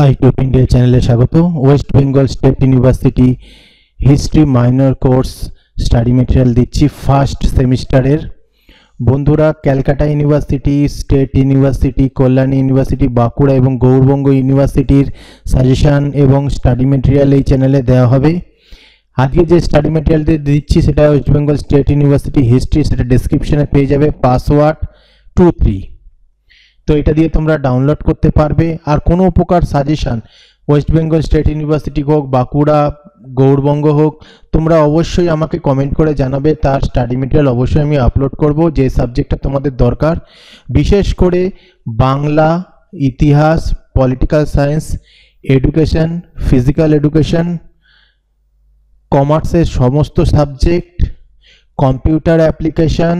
আইটিউব India চ্যানেলে স্বাগত। West Bengal state university history minor course study material দিচ্ছি ফার্স্ট সেমিস্টারের। বন্ধুরা, Calcutta university, state university, Kalyani university, Bankura এবং গৌড়বঙ্গ ইউনিভার্সিটির সাজেশান এবং স্টাডি মেটেরিয়াল এই চ্যানেলে দেওয়া হবে। আজকে যে স্টাডি মেটেরিয়াল দিচ্ছি সেটা West Bengal state university history, সেটা ডেসক্রিপশনে পেয়ে যাবে পাসওয়ার্ড 23। তো এটা দিয়ে তোমরা ডাউনলোড করতে পারবে। আর কোনো প্রকার suggestion West Bengal state university হোক, বাঁকুড়া, গৌড়বঙ্গ হোক, তোমরা অবশ্যই আমাকে কমেন্ট করে জানাবে। তার স্টাডি মেটেরিয়াল অবশ্যই আমি আপলোড করব। যে সাবজেক্টটা তোমাদের দরকার, বিশেষ করে বাংলা, ইতিহাস, political science, education, physical education, কমার্সের সমস্ত সাবজেক্ট, কম্পিউটার অ্যাপ্লিকেশন,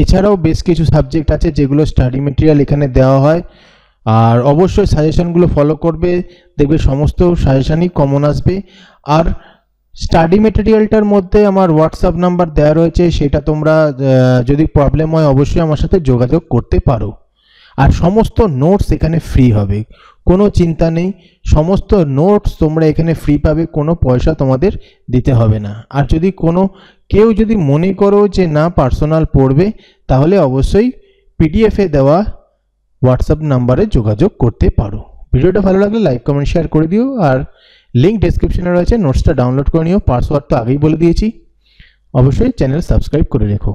এছাড়াও বেশ কিছু সাবজেক্ট আছে যেগুলো স্টাডি মেটেরিয়াল এখানে দেওয়া হয়। আর অবশ্যই সাজেশনগুলো ফলো করবে, দেখবে সমস্ত সাজেশনই কমন আসবে। আর স্টাডি মেটেরিয়ালটার মধ্যে আমার হোয়াটসঅ্যাপ নাম্বার দেওয়া রয়েছে, সেটা তোমরা যদি প্রবলেম হয় অবশ্যই আমার সাথে যোগাযোগ করতে পারো। আর সমস্ত নোটস এখানে ফ্রি হবে, কোনো চিন্তা নেই। সমস্ত নোটস তোমরা এখানে ফ্রি পাবে, কোনো পয়সা তোমাদের দিতে হবে না। আর যদি কেউ যদি মনে করো যে না পার্সোনাল পড়বে, তাহলে অবশ্যই পিডিএফে দেওয়া হোয়াটসঅ্যাপ নাম্বারে যোগাযোগ করতে পারো। ভিডিওটা ভালো লাগলে লাইক, কমেন্ট, শেয়ার করে দিও। আর লিঙ্ক ডেসক্রিপশনে রয়েছে, নোটসটা ডাউনলোড করে নিও। পাসওয়ার্ড তো আগেই বলে দিয়েছি। অবশ্যই চ্যানেল সাবস্ক্রাইব করে রেখো।